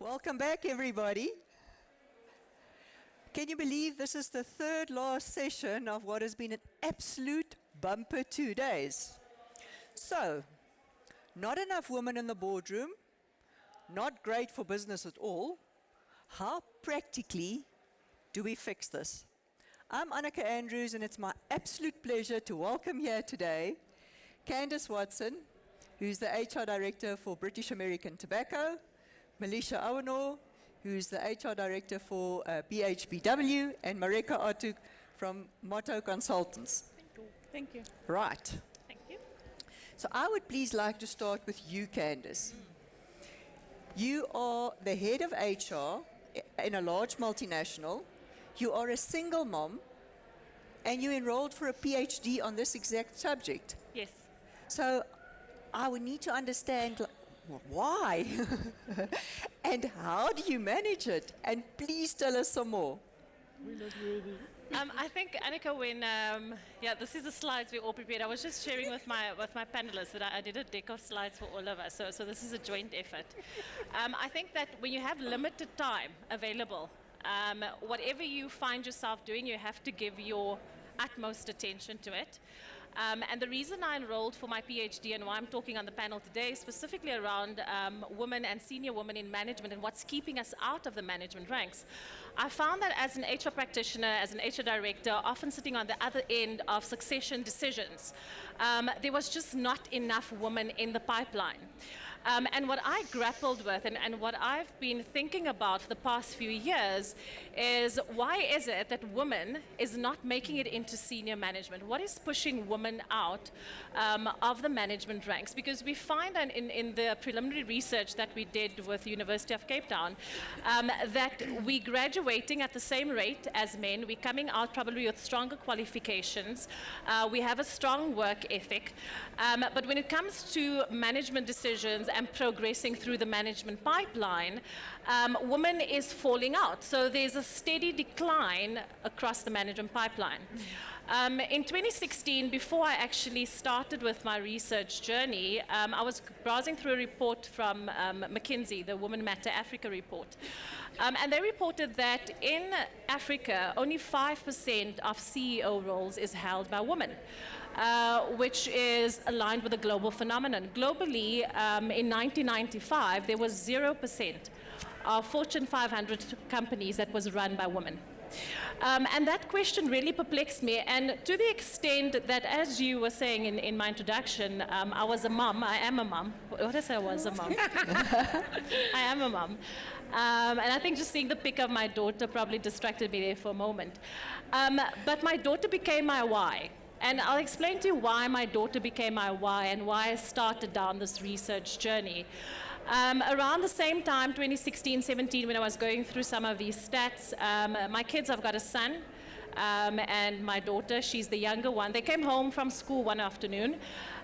Welcome back, everybody. Can you believe this is the third last session of what has been an absolute bumper 2 days? So, not enough women in the boardroom, not great for business at all. How practically do we fix this? I'm Annika Andrews, and it's my absolute pleasure to welcome here today Candice Watson, who's the HR Director for British American Tobacco, Melisha Awanor, who's the HR Director for BHBW, and Mareka Atuk from Motto Consultants. Thank you. Right. Thank you. So I would please like to start with you, Candice. You are the head of HR in a large multinational. You are a single mom, and you enrolled for a PhD on this exact subject. Yes. So I would need to understand why and how do you manage it? And please tell us some more. We're not ready. I think, Annika, when this is the slides we all prepared. I was just sharing with my panelists that I did a deck of slides for all of us. So this is a joint effort. I think that when you have limited time available, whatever you find yourself doing, you have to give your utmost attention to it. And the reason I enrolled for my PhD and why I'm talking on the panel today is specifically around women and senior women in management and what's keeping us out of the management ranks. I found that as an HR practitioner, as an HR director, often sitting on the other end of succession decisions, there was just not enough women in the pipeline. And what I grappled with and what I've been thinking about for the past few years is why is it that women is not making it into senior management? What is pushing women out of the management ranks? Because we find in the preliminary research that we did with the University of Cape Town that we're graduating at the same rate as men. We're coming out probably with stronger qualifications. We have a strong work ethic. But when it comes to management decisions and progressing through the management pipeline, women is falling out. So there's a steady decline across the management pipeline. In 2016, before I actually started with my research journey, I was browsing through a report from McKinsey, the Women Matter Africa report. And they reported that in Africa, only 5% of CEO roles is held by women, which is aligned with a global phenomenon. Globally, in 1995, there was 0% of Fortune 500 companies that was run by women. And that question really perplexed me, and to the extent that, as you were saying in my introduction, I was a mom. I am a mom. What did I say? I was a mom. I am a mom. And I think just seeing the pic of my daughter probably distracted me there for a moment. But my daughter became my why. And I'll explain to you why my daughter became my why and why I started down this research journey. Around the same time, 2016, 17, when I was going through some of these stats, my kids, I've got a son and my daughter, she's the younger one. They came home from school one afternoon.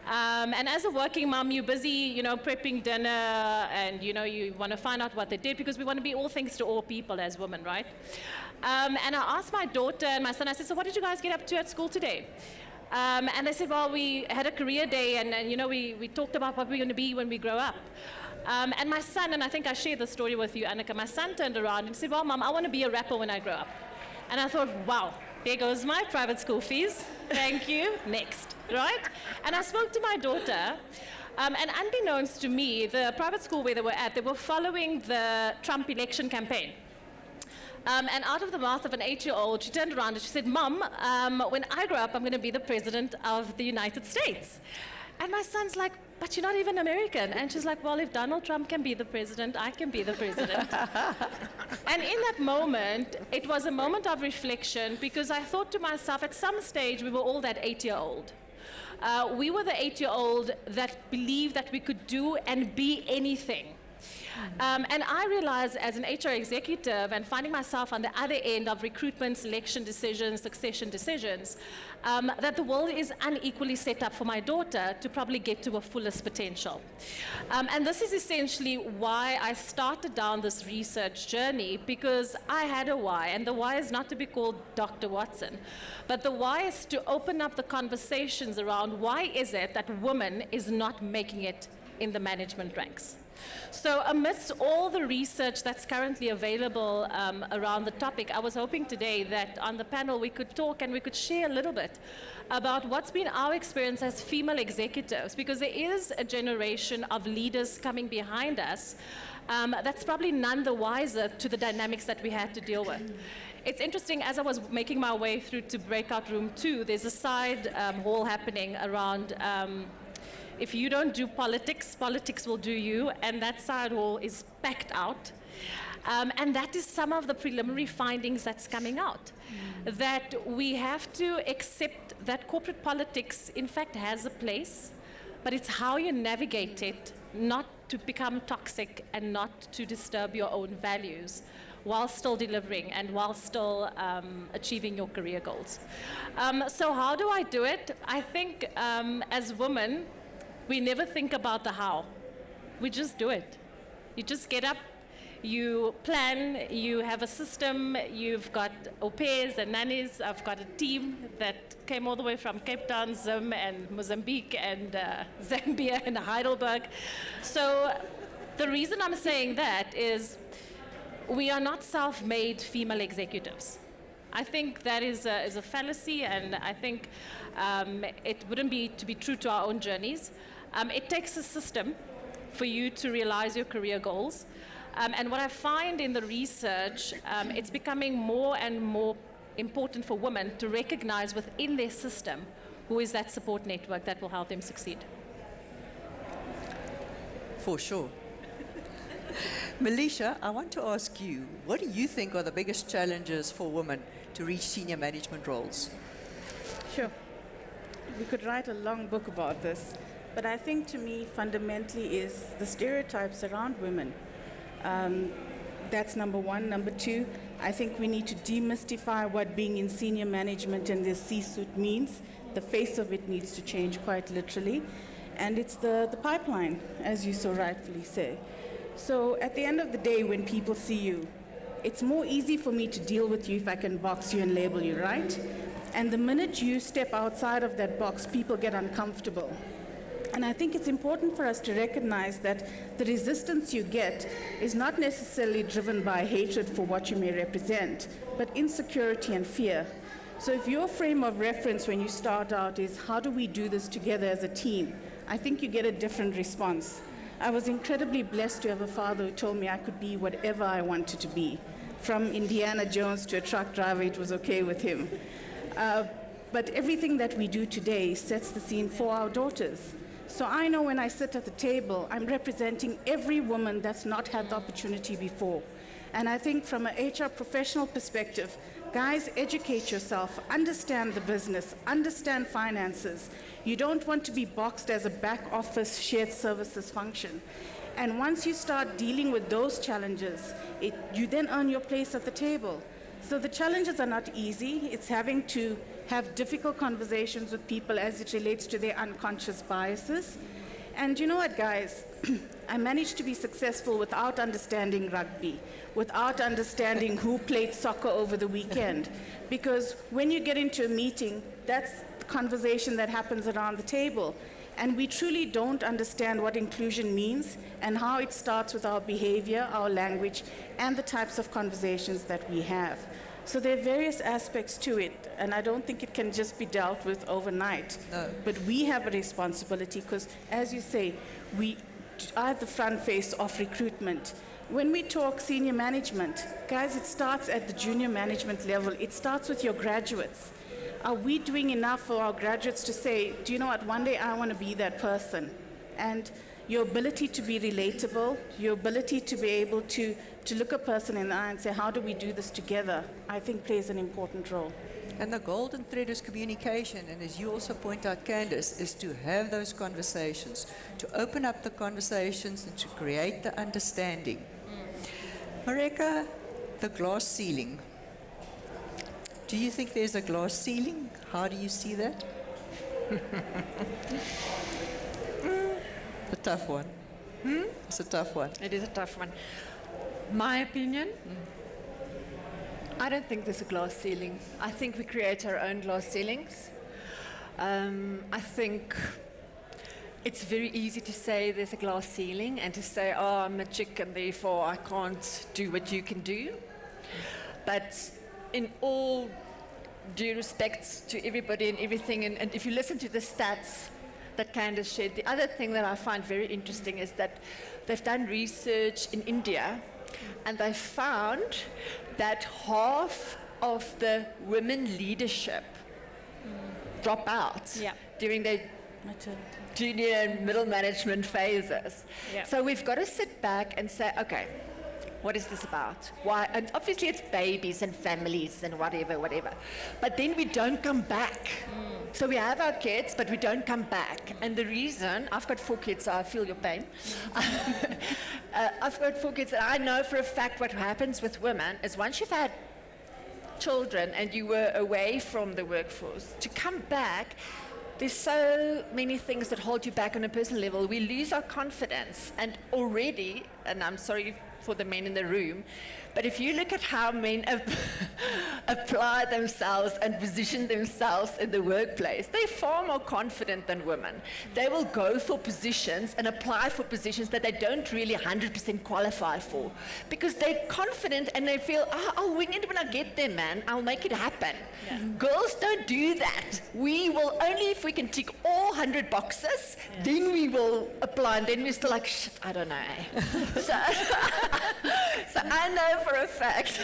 And as a working mom, you're busy, prepping dinner and, you want to find out what they did because we want to be all things to all people as women, right? And I asked my daughter and my son, I said, so what did you guys get up to at school today? And they said, well, we had a career day and we talked about what we're going to be when we grow up. And my son, and I think I shared the story with you, Annika, my son turned around and said, well, Mom, I want to be a rapper when I grow up. And I thought, wow, there goes my private school fees. Thank you. Next, right? And I spoke to my daughter, and unbeknownst to me, the private school where they were at, they were following the Trump election campaign. And out of the mouth of an 8-year-old, she turned around and she said, Mom, when I grow up, I'm going to be the president of the United States. And my son's like, but you're not even American. And she's like, well, if Donald Trump can be the president, I can be the president. And in that moment, it was a moment of reflection because I thought to myself, at some stage, we were all that 8-year-old. We were the 8-year-old that believed that we could do and be anything. And I realized as an HR executive and finding myself on the other end of recruitment, selection decisions, succession decisions, that the world is unequally set up for my daughter to probably get to her fullest potential. And this is essentially why I started down this research journey, because I had a why, and the why is not to be called Dr. Watson, but the why is to open up the conversations around why is it that women is not making it in the management ranks. So amidst all the research that's currently available around the topic, I was hoping today that on the panel we could talk and we could share a little bit about what's been our experience as female executives, because there is a generation of leaders coming behind us that's probably none the wiser to the dynamics that we had to deal with. It's interesting, as I was making my way through to breakout room 2, there's a side hall happening around if you don't do politics, politics will do you, and that side hall is packed out. And that is some of the preliminary findings that's coming out. That we have to accept that corporate politics, in fact, has a place, but it's how you navigate it, not to become toxic and not to disturb your own values, while still delivering and while still achieving your career goals. So how do I do it? I think as women, we never think about the how. We just do it. You just get up, you plan, you have a system, you've got au pairs and nannies. I've got a team that came all the way from Cape Town, Zim, and Mozambique, and Zambia, and Heidelberg. So the reason I'm saying that is we are not self-made female executives. I think that is a fallacy, and I think it wouldn't be to be true to our own journeys. It takes a system for you to realize your career goals. And what I find in the research, it's becoming more and more important for women to recognize within their system who is that support network that will help them succeed. For sure. Melisha, I want to ask you, what do you think are the biggest challenges for women to reach senior management roles? Sure. We could write a long book about this, but I think to me fundamentally is the stereotypes around women. That's number one. Number two, I think we need to demystify what being in senior management and the C-suite means. The face of it needs to change quite literally. And it's the pipeline, as you so rightfully say. So at the end of the day, when people see you, it's more easy for me to deal with you if I can box you and label you, right? And the minute you step outside of that box, people get uncomfortable. And I think it's important for us to recognize that the resistance you get is not necessarily driven by hatred for what you may represent, but insecurity and fear. So if your frame of reference when you start out is, how do we do this together as a team? I think you get a different response. I was incredibly blessed to have a father who told me I could be whatever I wanted to be. From Indiana Jones to a truck driver, it was okay with him. But everything that we do today sets the scene for our daughters. So I know when I sit at the table, I'm representing every woman that's not had the opportunity before. And I think from an HR professional perspective, guys, educate yourself, understand the business, understand finances. You don't want to be boxed as a back office shared services function. And once you start dealing with those challenges, you then earn your place at the table. So the challenges are not easy. It's having to have difficult conversations with people as it relates to their unconscious biases. And you know what, guys? I managed to be successful without understanding rugby, without understanding who played soccer over the weekend. Because when you get into a meeting, that's the conversation that happens around the table. And we truly don't understand what inclusion means and how it starts with our behavior, our language, and the types of conversations that we have. So there are various aspects to it, and I don't think it can just be dealt with overnight. No. But we have a responsibility because, as you say, we are the front face of recruitment. When we talk senior management, guys, it starts at the junior management level. It starts with your graduates. Are we doing enough for our graduates to say, do you know what, one day I want to be that person? And your ability to be relatable, your ability to be able to look a person in the eye and say, how do we do this together, I think plays an important role. And the golden thread is communication, and as you also point out, Candice, is to have those conversations, to open up the conversations and to create the understanding. Mareka, the glass ceiling. Do you think there's a glass ceiling? How do you see that? A tough one. It's a tough one. It is a tough one. My opinion, I don't think there's a glass ceiling. I think we create our own glass ceilings. I think it's very easy to say there's a glass ceiling and to say, oh, I'm a chick and therefore I can't do what you can do. But in all due respect to everybody and everything, and if you listen to the stats that Candace shared, the other thing that I find very interesting is that they've done research in India and they found that half of the women leadership drop out during their junior and middle management phases. Yeah. So we've got to sit back and say, okay, what is this about? Why? And obviously it's babies and families and whatever. But then we don't come back. So we have our kids, but we don't come back. And the reason, I've got 4 kids, so I feel your pain. I've got 4 kids, and I know for a fact what happens with women is once you've had children and you were away from the workforce, to come back, there's so many things that hold you back on a personal level. We lose our confidence, and already, and I'm sorry for the men in the room, but if you look at how men apply themselves and position themselves in the workplace, they're far more confident than women. They will go for positions and apply for positions that they don't really 100% qualify for, because they're confident and they feel, I'll wing it when I get there, man. I'll make it happen. Yeah. Girls don't do that. We will only if we can tick all 100 boxes, then we will apply, and then we're still like, shit, I don't know. So I know for a fact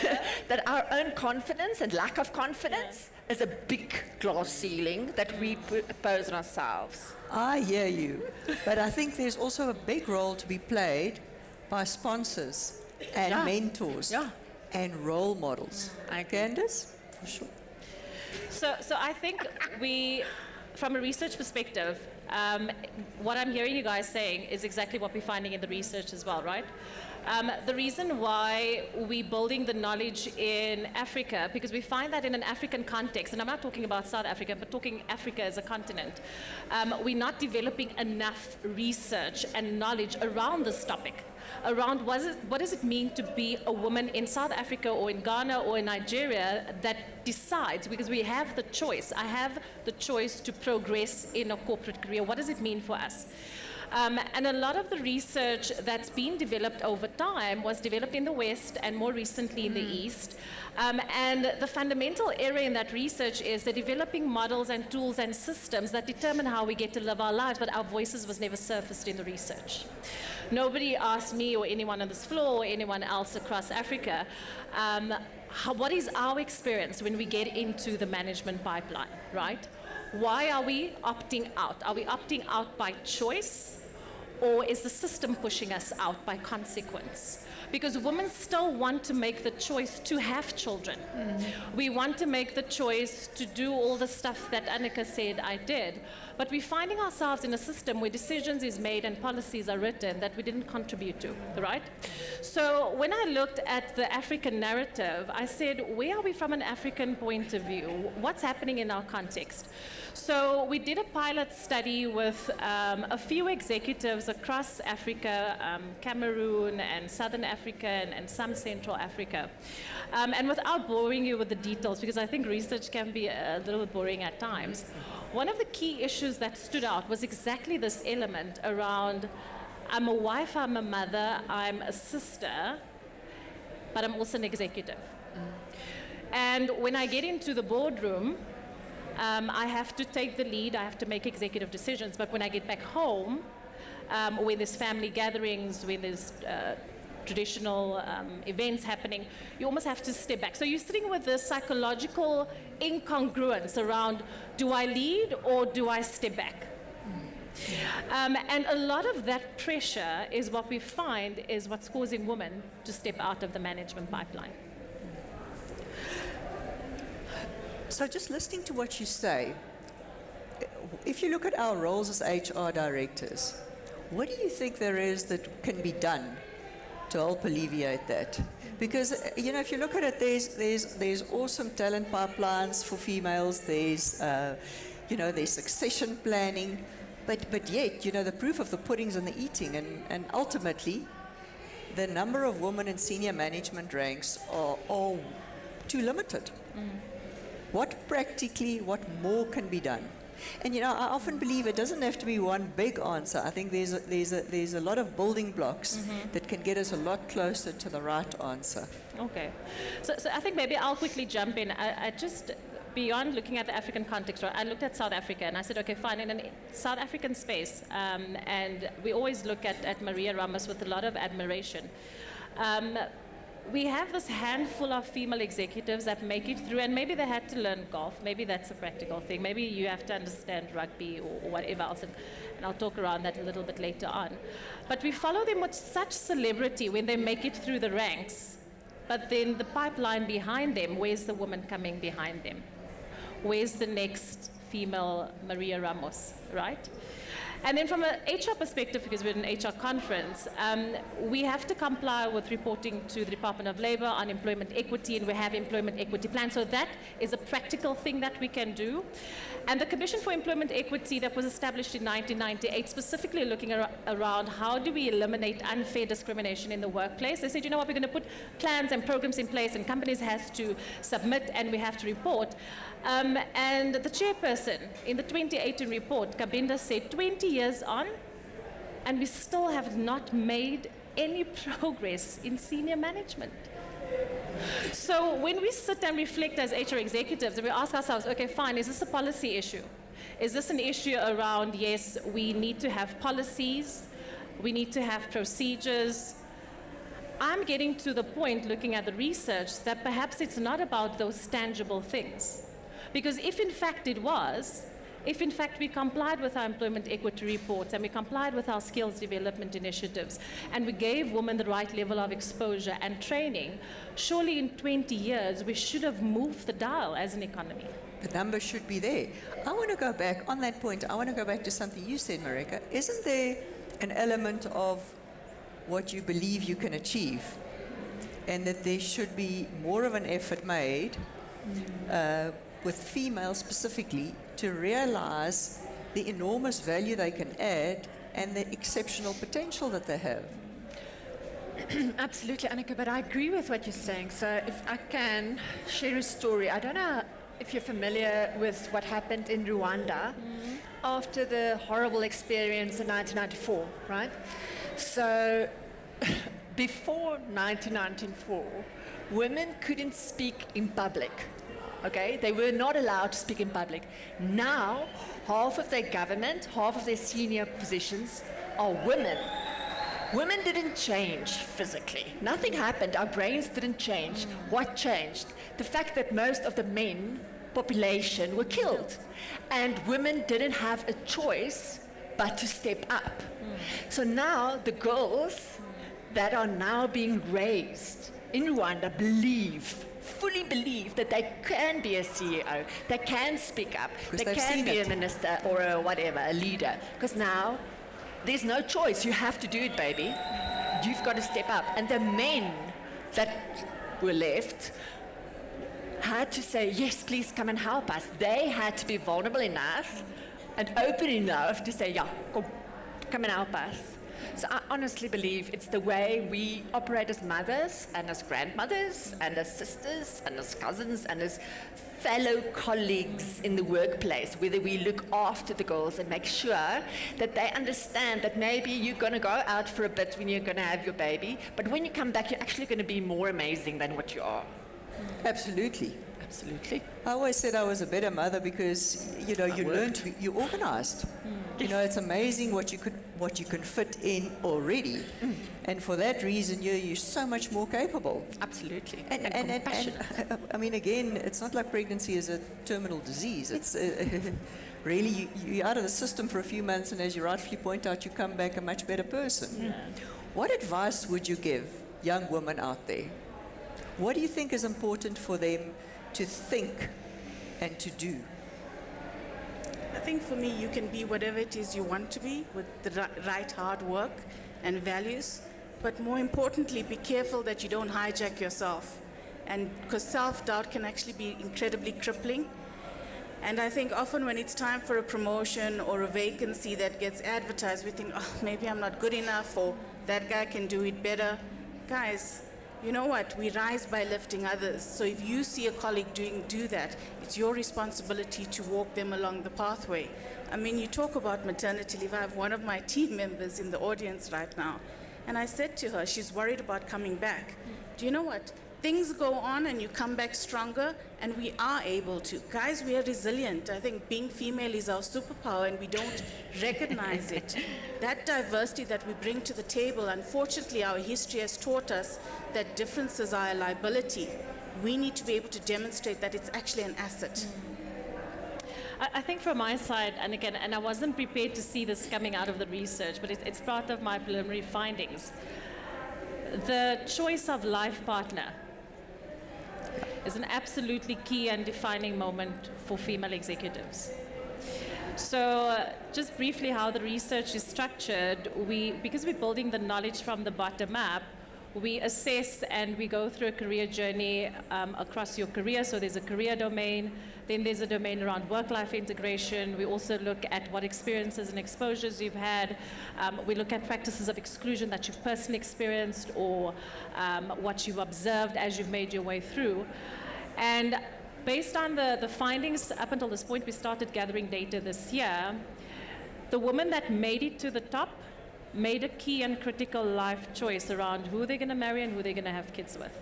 that our own confidence and lack of confidence is a big glass ceiling that we pose on ourselves. I hear you, but I think there's also a big role to be played by sponsors and mentors and role models. Candace? For sure. So I think from a research perspective, what I'm hearing you guys saying is exactly what we're finding in the research as well, right? The reason why we're building the knowledge in Africa, because we find that in an African context, and I'm not talking about South Africa, but talking Africa as a continent, we're not developing enough research and knowledge around this topic, around what does it mean to be a woman in South Africa or in Ghana or in Nigeria that decides, because we have the choice. I have the choice to progress in a corporate career. What does it mean for us? And a lot of the research that's been developed over time was developed in the West and more recently in the East. And the fundamental area in that research is the developing models and tools and systems that determine how we get to live our lives, but our voices was never surfaced in the research. Nobody asked me or anyone on this floor or anyone else across Africa, what is our experience when we get into the management pipeline, right? Why are we opting out? Are we opting out by choice? Or is the system pushing us out by consequence? Because women still want to make the choice to have children. We want to make the choice to do all the stuff that Annika said I did. But we're finding ourselves in a system where decisions is made and policies are written that we didn't contribute to, right? So when I looked at the African narrative, I said, where are we from an African point of view? What's happening in our context? So we did a pilot study with a few executives across Africa, Cameroon and Southern Africa and some Central Africa. And without boring you with the details, because I think research can be a little bit boring at times, one of the key issues that stood out was exactly this element around, I'm a wife, I'm a mother, I'm a sister, but I'm also an executive. And when I get into the boardroom, I have to take the lead, I have to make executive decisions, but when I get back home, when there's family gatherings, when there's traditional events happening, you almost have to step back. So you're sitting with this psychological incongruence around, do I lead or do I step back? And a lot of that pressure is what we find is what's causing women to step out of the management pipeline. So just listening to what you say, if you look at our roles as HR directors, what do you think there is that can be done to help alleviate that? Because, if you look at it, there's awesome talent pipelines for females, there's succession planning, but yet, the proof of the pudding's in the eating, and ultimately, the number of women in senior management ranks are too limited. What more can be done? And you know, I often believe it doesn't have to be one big answer. I think there's a lot of building blocks that can get us a lot closer to the right answer. Okay. So I think maybe I'll quickly jump in. I just, beyond looking at the African context, right, I looked at South Africa and I said, okay, fine, in a South African space, and we always look at Maria Ramos with a lot of admiration. We have this handful of female executives that make it through, and maybe they had to learn golf. Maybe that's a practical thing. Maybe you have to understand rugby or whatever else, and I'll talk around that a little bit later on. But we follow them with such celebrity when they make it through the ranks. But then the pipeline behind them, where's the woman coming behind them? Where's the next female Maria Ramos, right? And then from an HR perspective, because we're an HR conference, we have to comply with reporting to the Department of Labor on employment equity, and we have employment equity plans. So that is a practical thing that we can do. And the Commission for Employment Equity that was established in 1998, specifically looking around how do we eliminate unfair discrimination in the workplace. They said, you know what, we're going to put plans and programs in place, and companies have to submit, and we have to report. And the chairperson in the 2018 report, Kabinda, said 20 years on, and we still have not made any progress in senior management. So when we sit and reflect as HR executives, and we ask ourselves, okay, fine, is this a policy issue? Is this an issue around, yes, we need to have policies, we need to have procedures? I'm getting to the point, looking at the research, that perhaps it's not about those tangible things. Because if in fact it was, if in fact we complied with our employment equity reports and we complied with our skills development initiatives and we gave women the right level of exposure and training, surely in 20 years we should have moved the dial as an economy. The number should be there. I want to go back, on that point, I want to go back to something you said, Marika. Isn't there an element of what you believe you can achieve, and that there should be more of an effort made with females specifically to realize the enormous value they can add and the exceptional potential that they have? Absolutely, Annika, but I agree with what you're saying. So if I can share a story, I don't know if you're familiar with what happened in Rwanda after the horrible experience in 1994, right? So before 1994, women couldn't speak in public. Okay, they were not allowed to speak in public. Now, half of their government, half of their senior positions are women. Women didn't change physically. Nothing happened. Our brains didn't change. What changed? The fact that most of the men population were killed. And women didn't have a choice but to step up. So now the girls that are now being raised in Rwanda fully believe that they can be a CEO, they can speak up, they can be a minister or a whatever, a leader. Because now there's no choice. You have to do it, baby. You've got to step up. And the men that were left had to say, yes, please come and help us. They had to be vulnerable enough and open enough to say, yeah, come and help us. So I honestly believe it's the way we operate as mothers and as grandmothers and as sisters and as cousins and as fellow colleagues in the workplace, whether we look after the girls and make sure that they understand that maybe you're going to go out for a bit when you're going to have your baby, but when you come back, you're actually going to be more amazing than what you are. Absolutely. Absolutely. I always said I was a better mother because, you know, you learned, you organized. You know, it's amazing what you can fit in already. And for that reason, you're so much more capable. Absolutely. And compassionate. I mean, again, it's not like pregnancy is a terminal disease. It's really, you're out of the system for a few months, and as you rightfully point out, you come back a much better person. Yeah. What advice would you give young women out there? What do you think is important for them to think and to do? I think for me, you can be whatever it is you want to be with the right hard work and values. But more importantly, be careful that you don't hijack yourself. And because self-doubt can actually be incredibly crippling. And I think often when it's time for a promotion or a vacancy that gets advertised, we think, oh, maybe I'm not good enough, or that guy can do it better. Guys, you know what, we rise by lifting others. So if you see a colleague do that, it's your responsibility to walk them along the pathway. I mean, you talk about maternity leave. I have one of my team members in the audience right now. And I said to her, she's worried about coming back. Do you know what? Things go on and you come back stronger, and we are able to. Guys, we are resilient. I think being female is our superpower, and we don't recognize it. That diversity that we bring to the table, unfortunately, our history has taught us that differences are a liability. We need to be able to demonstrate that it's actually an asset. I think from my side, and again, and I wasn't prepared to see this coming out of the research, but it's part of my preliminary findings. The choice of life partner is an absolutely key and defining moment for female executives. So just briefly how the research is structured, because we're building the knowledge from the bottom up, we assess and we go through a career journey across your career. So there's a career domain, then there's a domain around work-life integration. We also look at what experiences and exposures you've had. We look at practices of exclusion that you've personally experienced, or what you've observed as you've made your way through. And based on the findings up until this point, we started gathering data this year. The women that made it to the top made a key and critical life choice around who they're going to marry and who they're going to have kids with.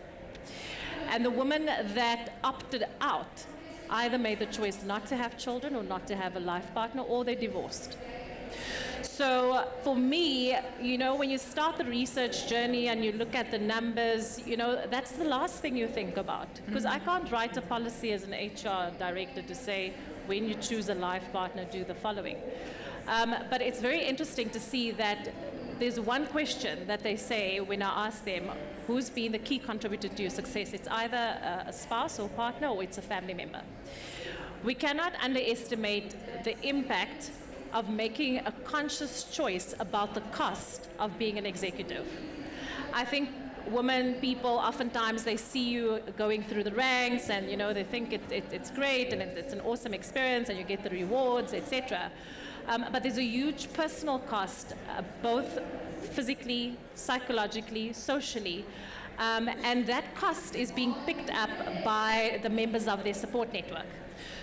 And the women that opted out either made the choice not to have children or not to have a life partner, or they divorced. So for me, you know, when you start the research journey and you look at the numbers, you know, that's the last thing you think about. Because I can't write a policy as an HR director to say, when you choose a life partner, do the following. But it's very interesting to see that there's one question that they say when I ask them, who's been the key contributor to your success? It's either a spouse or partner, or it's a family member. We cannot underestimate the impact of making a conscious choice about the cost of being an executive. I think people, oftentimes they see you going through the ranks, and you know, they think it's great and it's an awesome experience and you get the rewards, etc. But there's a huge personal cost, both physically, psychologically, socially, and that cost is being picked up by the members of their support network.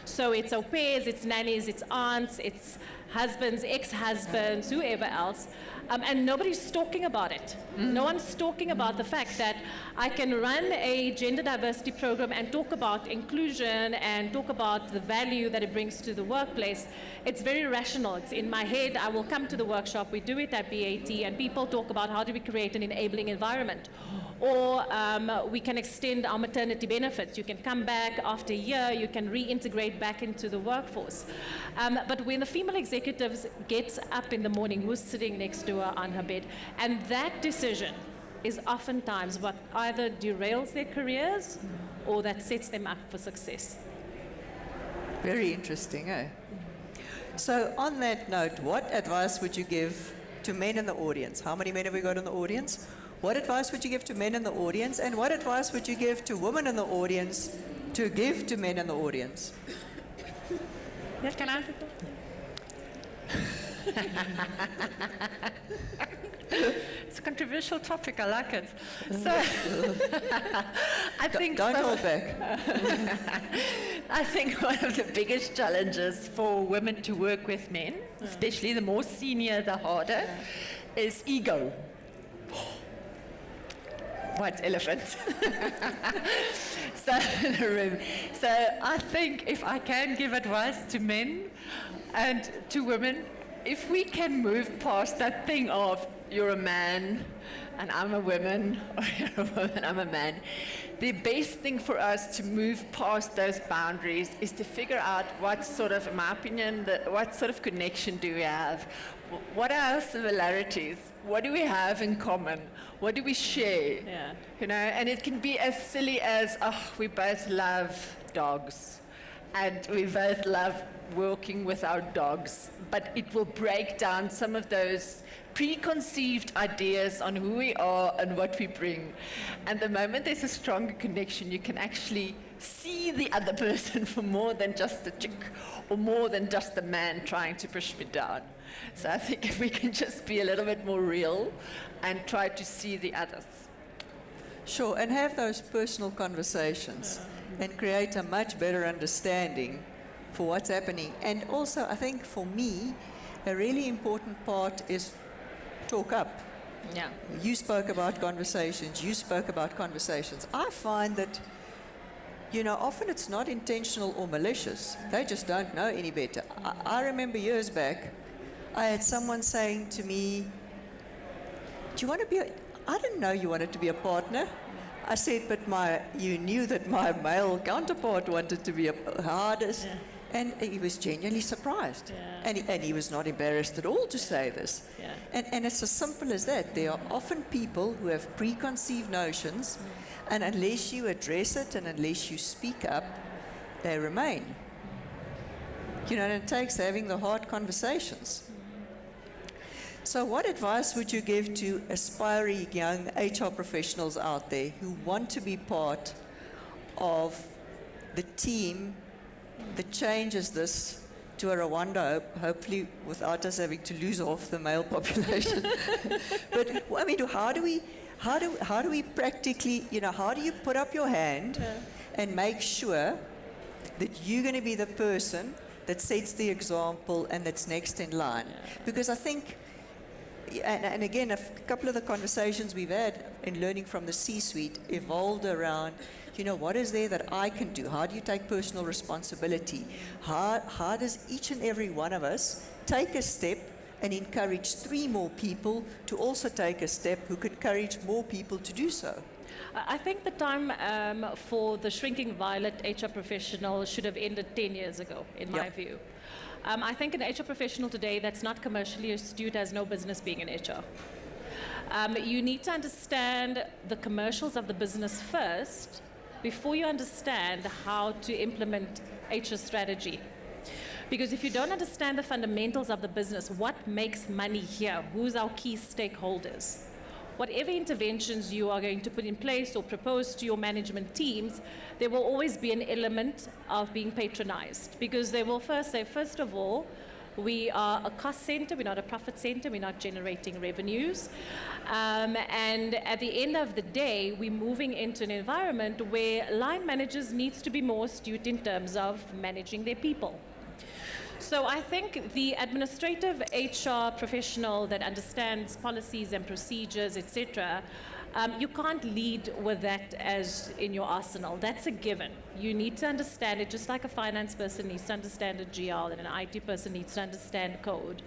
So it's au pairs, it's nannies, it's aunts, it's husbands, ex-husbands, whoever else, and nobody's talking about it. No one's talking about the fact that I can run a gender diversity program and talk about inclusion and talk about the value that it brings to the workplace. It's very rational. It's in my head. I will come to the workshop. We do it at BAT, and people talk about how do we create an enabling environment. Or we can extend our maternity benefits. You can come back after a year, you can reintegrate back into the workforce. But when the female executive gets up in the morning, who's sitting next to her on her bed, and that decision is oftentimes what either derails their careers or that sets them up for success. Very interesting, eh? So on that note, what advice would you give to men in the audience? How many men have we got in the audience? What advice would you give to men in the audience, and what advice would you give to women in the audience to give to men in the audience? Yeah, can I? It's a controversial topic. I like it. So I think don't hold back. I think one of the biggest challenges for women to work with men, especially the more senior, the harder, is ego. What elephant? So in the room. So I think if I can give advice to men and to women, if we can move past that thing of you're a man and I'm a woman, or you're a woman, I'm a man, the best thing for us to move past those boundaries is to figure out what sort of, in my opinion, what sort of connection do we have? What are our similarities? What do we have in common? What do we share? Yeah. You know, and it can be as silly as, oh, we both love dogs, and we both love working with our dogs, but it will break down some of those preconceived ideas on who we are and what we bring. And the moment there's a stronger connection, you can actually see the other person for more than just a chick or more than just a man trying to push me down. So I think if we can just be a little bit more real and try to see the others. Sure, and have those personal conversations and create a much better understanding for what's happening. And also, I think for me, a really important part is talk up. Yeah. You spoke about conversations, you spoke about conversations. I find that, often it's not intentional or malicious. They just don't know any better. I remember years back, I had someone saying to me, do you want to be I didn't know you wanted to be a partner. I said, but you knew that my male counterpart wanted to be a hardest. Yeah. And he was genuinely surprised. Yeah. And he was not embarrassed at all to say this. Yeah. And it's as simple as that. There are often people who have preconceived notions, and unless you address it and unless you speak up, they remain. And it takes having the hard conversations. So what advice would you give to aspiring young HR professionals out there who want to be part of the team that changes this to a Rwanda, hopefully without us having to lose half the male population? But I mean, how do we practically, how do you put up your hand and make sure that you're going to be the person that sets the example and that's next in line? Because I think, and again, a couple of the conversations we've had in learning from the C-suite evolved around, what is there that I can do? How do you take personal responsibility? How does each and every one of us take a step and encourage 3 more people to also take a step who could encourage more people to do so? I think the time for the shrinking violet HR professional should have ended 10 years ago, in my view. I think an HR professional today that's not commercially astute has no business being in HR. You need to understand the commercials of the business first before you understand how to implement HR strategy. Because if you don't understand the fundamentals of the business, what makes money here, who's our key stakeholders, whatever interventions you are going to put in place or propose to your management teams, there will always be an element of being patronized. Because they will first say, first of all, we are a cost center, we're not a profit center, we're not generating revenues. And at the end of the day, we're moving into an environment where line managers needs to be more astute in terms of managing their people. So I think the administrative HR professional that understands policies and procedures, etc., you can't lead with that as in your arsenal. That's a given. You need to understand it, just like a finance person needs to understand a GL and an IT person needs to understand code.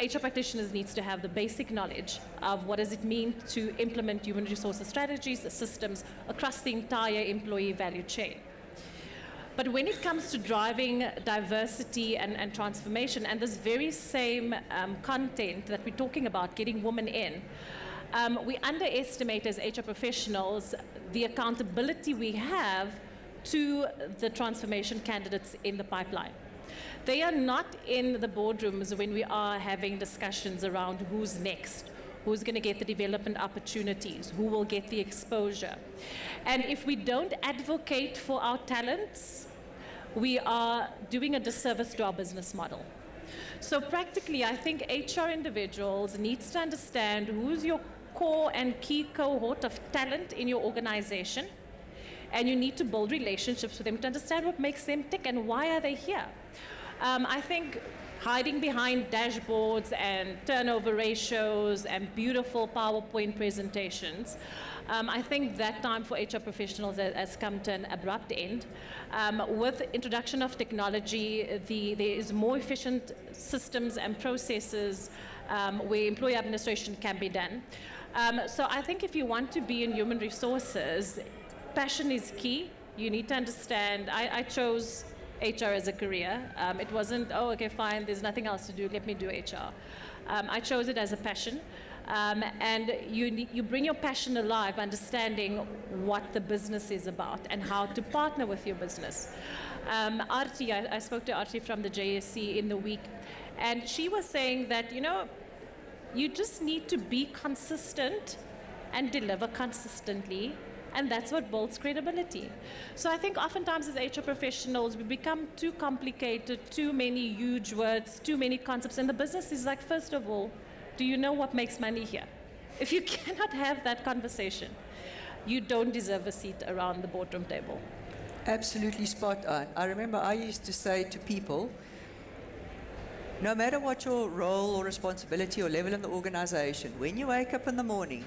HR practitioners needs to have the basic knowledge of what does it mean to implement human resources strategies, the systems across the entire employee value chain. But when it comes to driving diversity and transformation, and this very same content that we're talking about, getting women in, we underestimate as HR professionals the accountability we have to the transformation candidates in the pipeline. They are not in the boardrooms when we are having discussions around who's next, who's going to get the development opportunities, who will get the exposure. And if we don't advocate for our talents, we are doing a disservice to our business model. So practically, I think HR individuals needs to understand who's your core and key cohort of talent in your organization, and you need to build relationships with them to understand what makes them tick and why are they here. I think hiding behind dashboards and turnover ratios and beautiful PowerPoint presentations, I think that time for HR professionals has come to an abrupt end. With the introduction of technology, there is more efficient systems and processes where employee administration can be done. So I think if you want to be in human resources, passion is key. You need to understand, I chose HR as a career. It wasn't, oh, okay, fine, there's nothing else to do, let me do HR. I chose it as a passion. And you bring your passion alive, understanding what the business is about and how to partner with your business. Arti, I spoke to Arti from the JSC in the week, and she was saying that, you just need to be consistent and deliver consistently, and that's what builds credibility. So I think oftentimes as HR professionals, we become too complicated, too many huge words, too many concepts, and the business is like, first of all, do you know what makes money here? If you cannot have that conversation, you don't deserve a seat around the boardroom table. Absolutely spot on. I remember I used to say to people, no matter what your role or responsibility or level in the organization, when you wake up in the morning,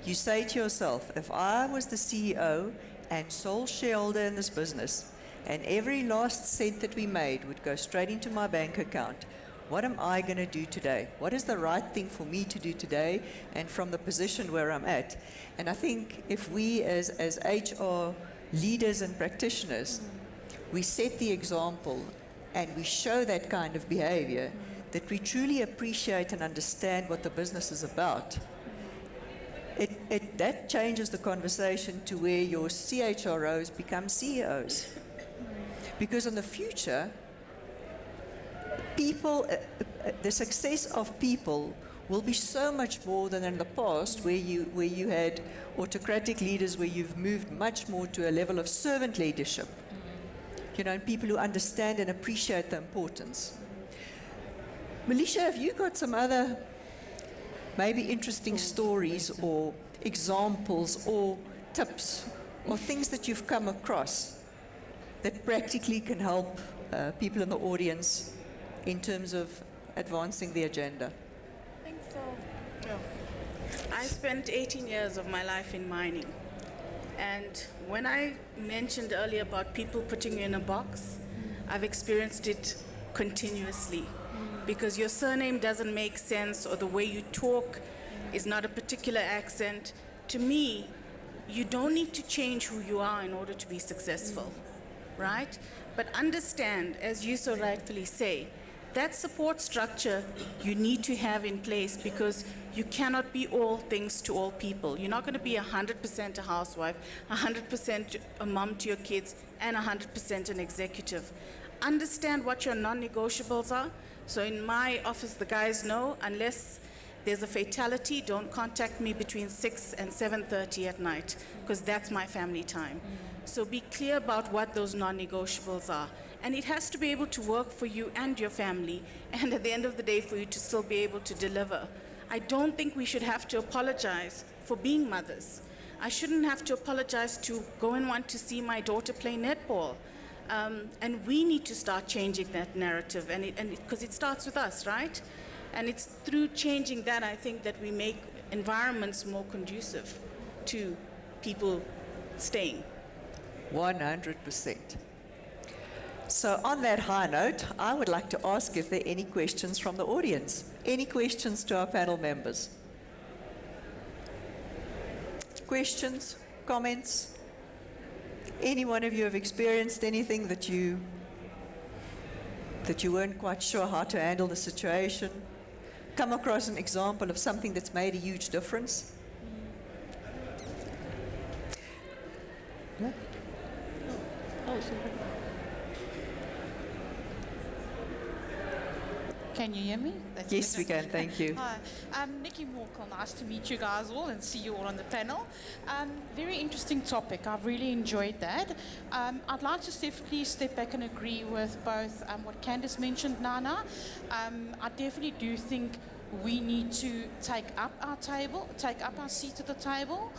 you say to yourself, if I was the CEO and sole shareholder in this business, and every last cent that we made would go straight into my bank account, what am I going to do today? What is the right thing for me to do today, and from the position where I'm at? And I think if we as HR leaders and practitioners, we set the example and we show that kind of behavior, that we truly appreciate and understand what the business is about, that changes the conversation to where your CHROs become CEOs. Because in the future, people, the success of people will be so much more than in the past, where you had autocratic leaders, where you've moved much more to a level of servant leadership. You know, and people who understand and appreciate the importance. Melisha, have you got some other maybe interesting stories or examples or tips or things that you've come across that practically can help people in the audience in terms of advancing the agenda? I think so. Yeah. I spent 18 years of my life in mining. And when I mentioned earlier about people putting you in a box, I've experienced it continuously. Because your surname doesn't make sense, or the way you talk is not a particular accent. To me, you don't need to change who you are in order to be successful, right? But understand, as you so rightfully say, that support structure you need to have in place, because you cannot be all things to all people. You're not going to be 100% a housewife, 100% a mom to your kids, and 100% an executive. Understand what your non-negotiables are. So in my office, the guys know, unless there's a fatality, don't contact me between 6 and 7:30 at night, because that's my family time. So be clear about what those non-negotiables are. And it has to be able to work for you and your family, and at the end of the day, for you to still be able to deliver. I don't think we should have to apologize for being mothers. I shouldn't have to apologize to go and want to see my daughter play netball. And we need to start changing that narrative, because it starts with us, right? And it's through changing that, I think, that we make environments more conducive to people staying. 100%. So on that high note, I would like to ask if there are any questions from the audience. Any questions to our panel members? Questions? Comments? Any one of you have experienced anything that you weren't quite sure how to handle the situation? Come across an example of something that's made a huge difference? Yeah. Can you hear me? Yes, we can. Thank you. Hi, I'm Nikki Morkel. Nice to meet you guys all and see you all on the panel. Very interesting topic. I've really enjoyed that. I'd like to definitely step back and agree with both what Candice mentioned, Nana. I definitely do think we need to take up our seat at the table.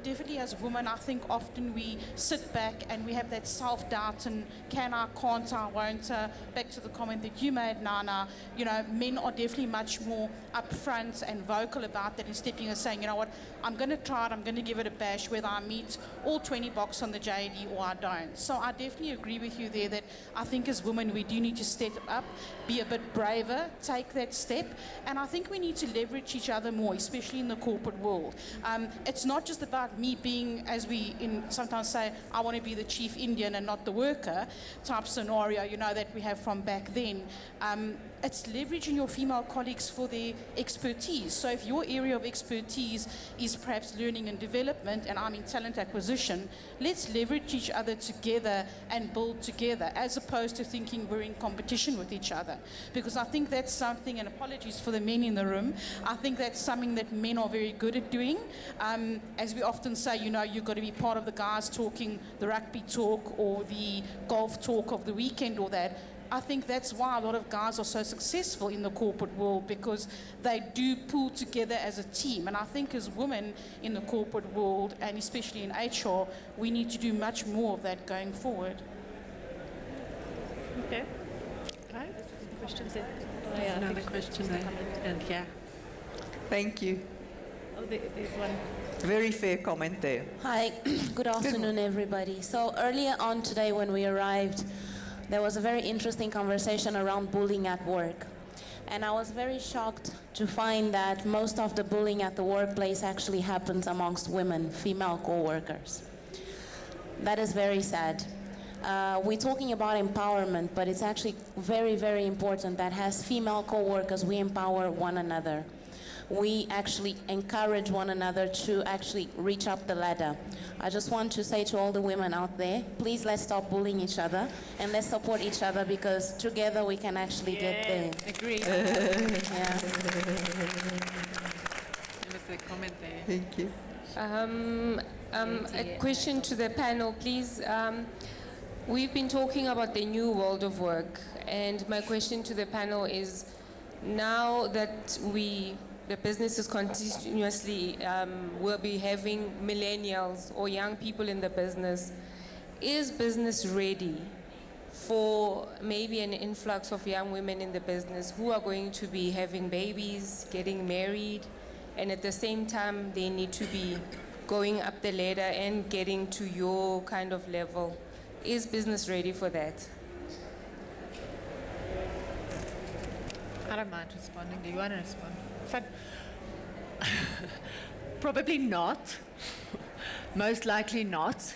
Definitely as women, I think often we sit back and we have that self-doubt and can I, can't I, won't I. Back to the comment that you made, Nana, you know, men are definitely much more upfront and vocal about that, and stepping and saying, you know what, I'm going to try it, I'm going to give it a bash, whether I meet all 20 boxes on the JD or I don't. So I definitely agree with you there that I think as women we do need to step up, be a bit braver, take that step, and I think we need to leverage each other more, especially in the corporate world. It's not just about me being, as we sometimes say, I want to be the chief Indian and not the worker type scenario, you know, that we have from back then. It's leveraging your female colleagues for their expertise. So if your area of expertise is perhaps learning and development and I'm in talent acquisition, let's leverage each other together and build together, as opposed to thinking we're in competition with each other. Because I think that's something, and apologies for the men in the room, I think that's something that men are very good at doing. As we often say, you know, you've got to be part of the guys talking the rugby talk or the golf talk of the weekend or that. I think that's why a lot of guys are so successful in the corporate world, because they do pull together as a team. And I think as women in the corporate world, and especially in HR, we need to do much more of that going forward. Okay. Right. Questions there? There's another question there. And yeah. Thank you. Oh, there's one. Very fair comment there. Hi, good afternoon, everybody. So earlier on today when we arrived, there was a very interesting conversation around bullying at work. And I was very shocked to find that most of the bullying at the workplace actually happens amongst women, female co-workers. That is very sad. We're talking about empowerment, but it's actually very, very important that as female co-workers, we empower one another. We actually encourage one another to actually reach up the ladder. I just want to say to all the women out there, please let's stop bullying each other and let's support each other, because together we can actually get there. Agree. Yeah. There was a comment there. Thank you. A question to the panel, please. We've been talking about the new world of work, and my question to the panel is, now that the businesses continuously will be having millennials or young people in the business, is business ready for maybe an influx of young women in the business who are going to be having babies, getting married, and at the same time they need to be going up the ladder and getting to your kind of level? Is business ready for that? I don't mind responding. Do you want to respond? Fine. Probably not. Most likely not.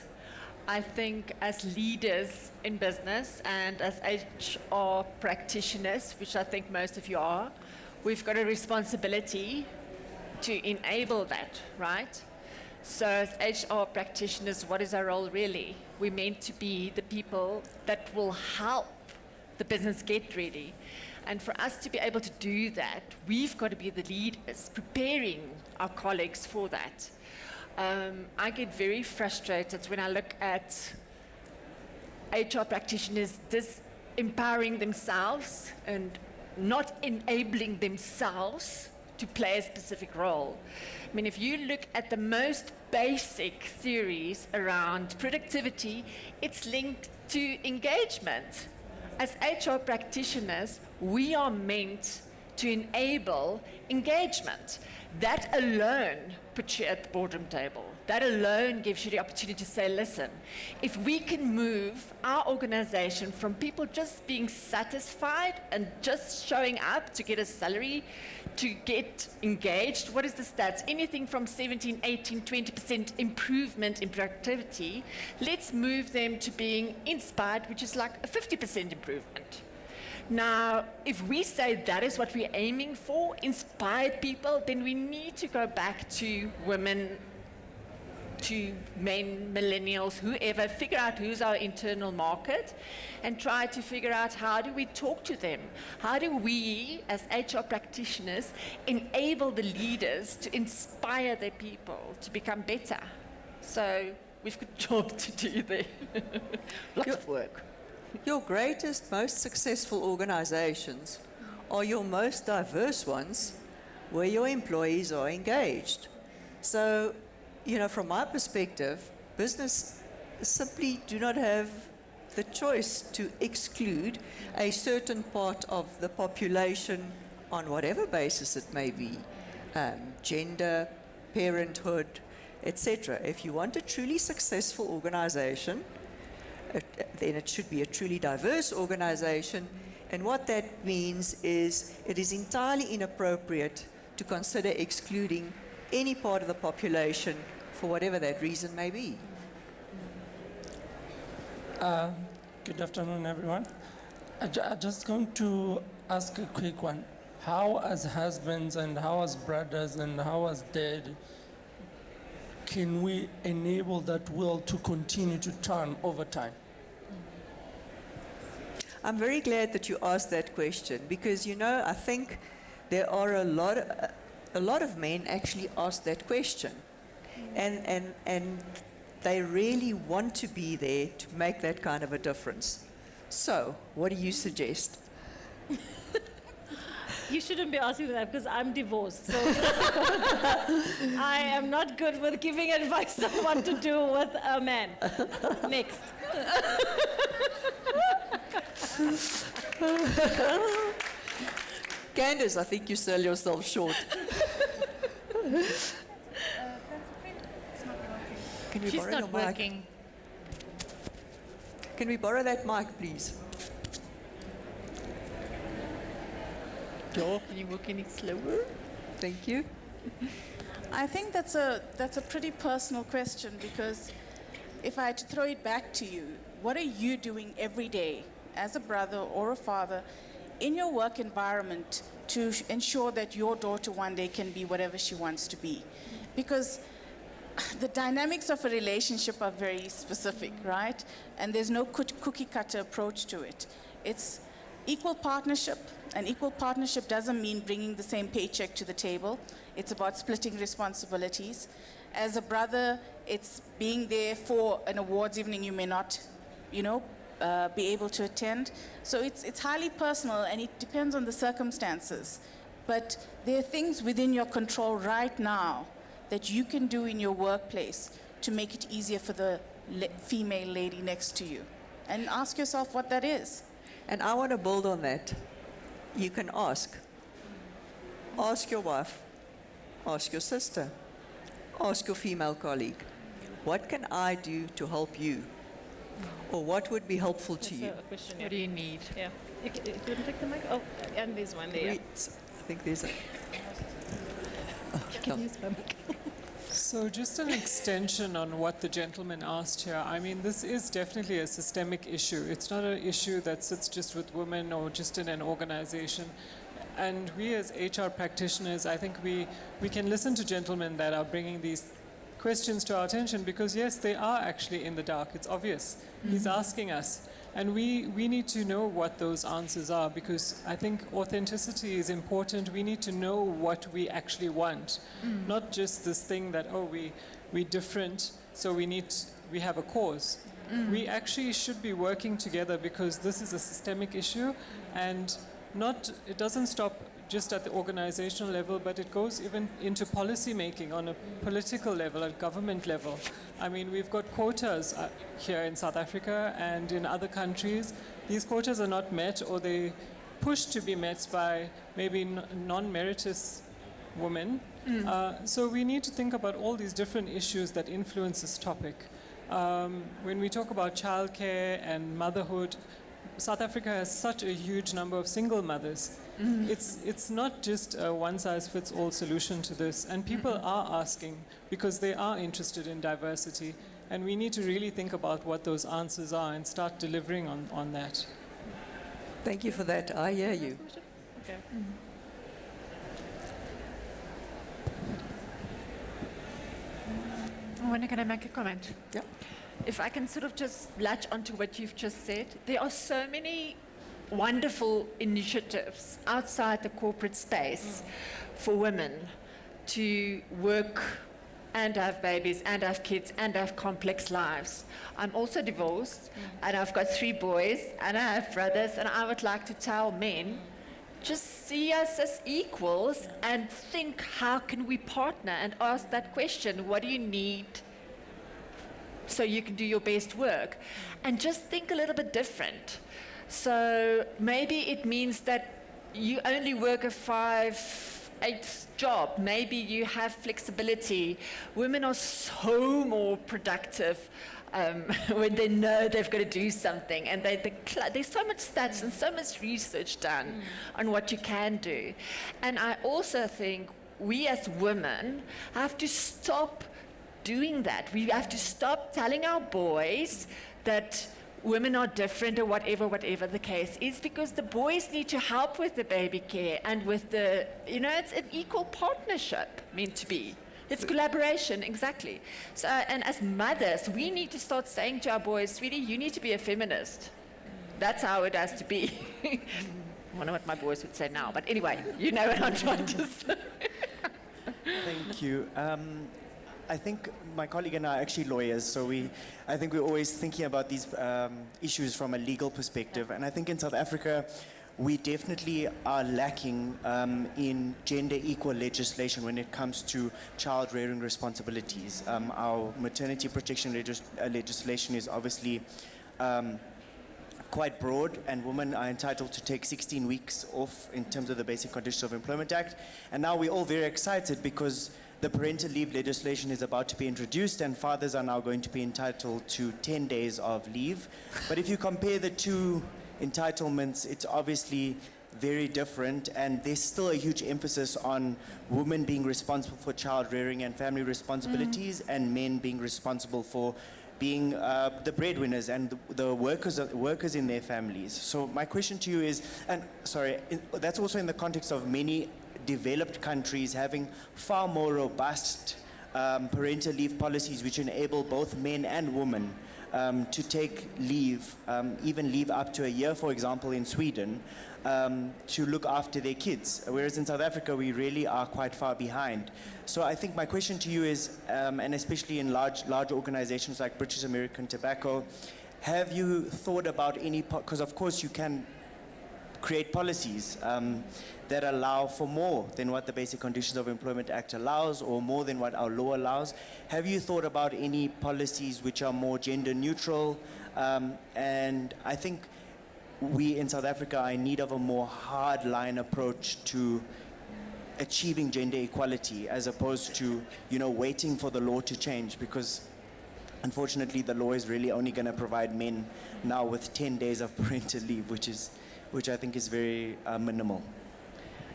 I think as leaders in business and as HR practitioners, which I think most of you are, we've got a responsibility to enable that, right? So as HR practitioners, what is our role really? We're meant to be the people that will help the business get ready. And for us to be able to do that, we've got to be the leaders, preparing our colleagues for that. I get very frustrated when I look at HR practitioners disempowering themselves and not enabling themselves to play a specific role. I mean, if you look at the most basic theories around productivity, it's linked to engagement. As HR practitioners, we are meant to enable engagement. That alone puts you at the boardroom table. That alone gives you the opportunity to say, listen, if we can move our organization from people just being satisfied and just showing up to get a salary, to get engaged, what is the stats? Anything from 17, 18, 20% improvement in productivity, let's move them to being inspired, which is like a 50% improvement. Now, if we say that is what we're aiming for, inspired people, then we need to go back to women, to men, millennials, whoever, figure out who's our internal market and try to figure out how do we talk to them? How do we, as HR practitioners, enable the leaders to inspire their people to become better? So we've got a job to do there. Lots of work. Your greatest, most successful organizations are your most diverse ones where your employees are engaged. So, you know, from my perspective, business simply do not have the choice to exclude a certain part of the population on whatever basis it may be, gender, parenthood, etc. If you want a truly successful organization, then it should be a truly diverse organization. And what that means is it is entirely inappropriate to consider excluding any part of the population for whatever that reason may be. Good afternoon, everyone. I'm just going to ask a quick one. How, as husbands and how as brothers and how as dad, can we enable that will to continue to turn over time? I'm very glad that you asked that question because, you know, I think there are a lot of men actually ask that question. And they really want to be there to make that kind of a difference. So, what do you suggest? You shouldn't be asking that because I'm divorced. So I am not good with giving advice on what to do with a man. Next. Candace, I think you sell yourself short. Can we She's borrow not your mic? working. Can we borrow that mic, please? Can you walk any slower? Thank you. I think that's a pretty personal question, because if I had to throw it back to you, what are you doing every day as a brother or a father in your work environment to ensure that your daughter one day can be whatever she wants to be? Because the dynamics of a relationship are very specific, right? And there's no cookie cutter approach to it. It's equal partnership, and equal partnership doesn't mean bringing the same paycheck to the table. It's about splitting responsibilities. As a brother, it's being there for an awards evening you may not, be able to attend. So it's highly personal, and it depends on the circumstances. But there are things within your control right now that you can do in your workplace to make it easier for the female lady next to you. And ask yourself what that is. And I want to build on that. You can ask. Ask your wife. Ask your sister. Ask your female colleague. What can I do to help you? Or what would be helpful to you? A question, What do you need? Yeah. You want to take the mic? Oh, and there's one there. I think there's a... Can you use my mic? So just an extension on what the gentleman asked here. I mean, this is definitely a systemic issue. It's not an issue that sits just with women or just in an organization. And we as HR practitioners, I think we can listen to gentlemen that are bringing these questions to our attention, because yes, they are actually in the dark. It's obvious. He's asking us. And we need to know what those answers are, because I think authenticity is important. We need to know what we actually want, not just this thing that, we're different, so we have a cause. We actually should be working together, because this is a systemic issue, and it doesn't stop just at the organizational level, but it goes even into policy making on a political level, at government level. I mean, we've got quotas here in South Africa and in other countries. These quotas are not met, or they push to be met by maybe non-meritorious women. So we need to think about all these different issues that influence this topic. When we talk about childcare and motherhood, South Africa has such a huge number of single mothers. It's not just a one-size-fits-all solution to this, and people are asking because they are interested in diversity, and we need to really think about what those answers are and start delivering on that. Thank you for that. I hear you. Okay. When can I make a comment? Yeah. If I can sort of just latch onto what you've just said, there are so many wonderful initiatives outside the corporate space for women to work and have babies and have kids and have complex lives. I'm also divorced, and I've got 3 boys, and I have brothers, and I would like to tell men, just see us as equals and think, how can we partner, and ask that question, what do you need so you can do your best work? And just think a little bit different. So maybe it means that you only work a 5/8 job. Maybe you have flexibility. Women are so more productive when they know they've got to do something. And there's so much stats and so much research done on what you can do. And I also think we as women have to stop doing that. We have to stop telling our boys that women are different or whatever the case is, because the boys need to help with the baby care and with the, it's an equal partnership meant to be. It's collaboration, exactly. So, and as mothers, we need to start saying to our boys, sweetie, you need to be a feminist. That's how it has to be. I wonder what my boys would say now, but anyway, you know what I'm trying to say. Thank you. I think my colleague and I are actually lawyers, so I think we're always thinking about these issues from a legal perspective. And I think in South Africa, we definitely are lacking in gender equal legislation when it comes to child rearing responsibilities. Our maternity protection legislation is obviously quite broad, and women are entitled to take 16 weeks off in terms of the Basic Conditions of Employment Act. And now we're all very excited because the parental leave legislation is about to be introduced, and fathers are now going to be entitled to 10 days of leave. But if you compare the two entitlements, it's obviously very different, and there's still a huge emphasis on women being responsible for child rearing and family responsibilities, and men being responsible for being the breadwinners and the workers in their families. So my question to you is, and sorry, that's also in the context of many developed countries having far more robust parental leave policies which enable both men and women to take leave, even leave up to a year, for example, in Sweden, to look after their kids. Whereas in South Africa, we really are quite far behind. So I think my question to you is, and especially in large organizations like British American Tobacco, have you thought about any, because of course you can create policies that allow for more than what the Basic Conditions of Employment Act allows, or more than what our law allows. Have you thought about any policies which are more gender neutral? And I think we in South Africa are in need of a more hardline approach to achieving gender equality, as opposed to, waiting for the law to change, because unfortunately the law is really only going to provide men now with 10 days of parental leave, which I think is very minimal.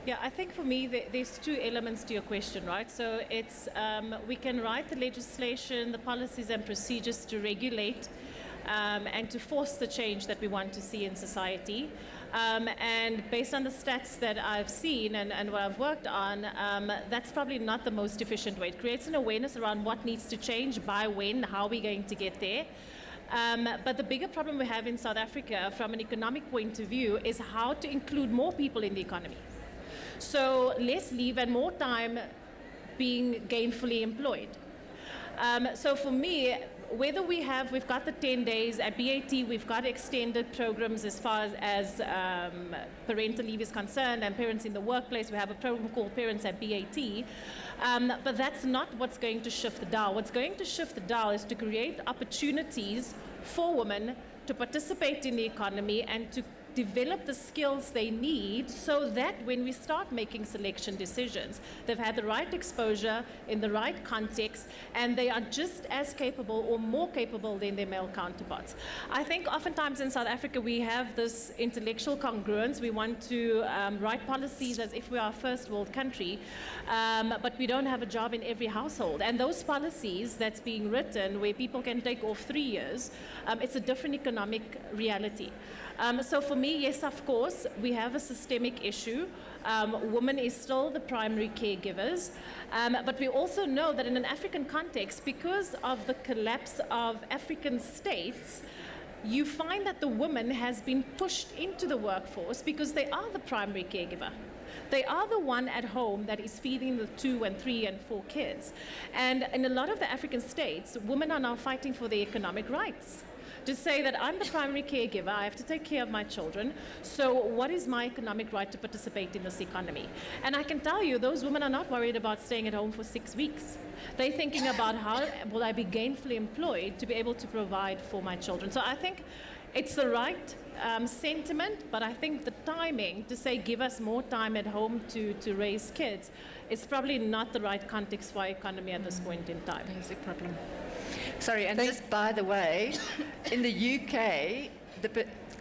Yeah, I think for me, there's two elements to your question, right? So it's, we can write the legislation, the policies and procedures to regulate and to force the change that we want to see in society. And based on the stats that I've seen and what I've worked on, that's probably not the most efficient way. It creates an awareness around what needs to change, by when, how we're going to get there. But the bigger problem we have in South Africa from an economic point of view is how to include more people in the economy. So less leave and more time being gainfully employed. So for me, whether we've got the 10 days at BAT, we've got extended programs as far as parental leave is concerned, and parents in the workplace. We have a program called Parents at BAT. But that's not what's going to shift the dial. What's going to shift the dial is to create opportunities for women to participate in the economy and to develop the skills they need, so that when we start making selection decisions, they've had the right exposure in the right context, and they are just as capable or more capable than their male counterparts. I think oftentimes in South Africa we have this intellectual congruence. We want to write policies as if we are a first world country, but we don't have a job in every household. And those policies that's being written, where people can take off 3 years, it's a different economic reality. So for me, yes, of course, we have a systemic issue. Women is still the primary caregivers. But we also know that in an African context, because of the collapse of African states, you find that the woman has been pushed into the workforce because they are the primary caregiver. They are the one at home that is feeding the 2 and 3 and 4 kids. And in a lot of the African states, women are now fighting for their economic rights. To say that I'm the primary caregiver, I have to take care of my children, so what is my economic right to participate in this economy? And I can tell you, those women are not worried about staying at home for 6 weeks. They're thinking about how will I be gainfully employed to be able to provide for my children. So I think it's the right sentiment, but I think the timing to say give us more time at home to raise kids is probably not the right context for our economy at this point in time. Basic problem. Sorry, and just by the way, in the UK,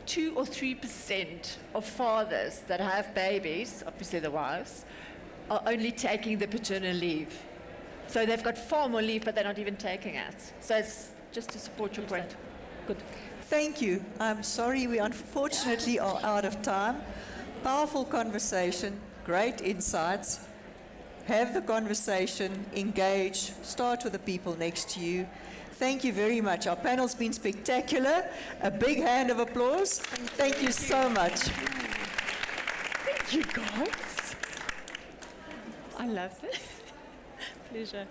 2 or 3% of fathers that have babies, obviously the wives, are only taking the paternal leave. So they've got far more leave, but they're not even taking it. So it's just to support your point. Good. Thank you. I'm sorry we unfortunately are out of time. Powerful conversation, great insights. Have the conversation, engage, start with the people next to you. Thank you very much. Our panel's been spectacular. A big hand of applause. Thank you so much. Thank you, guys. I love this. Pleasure.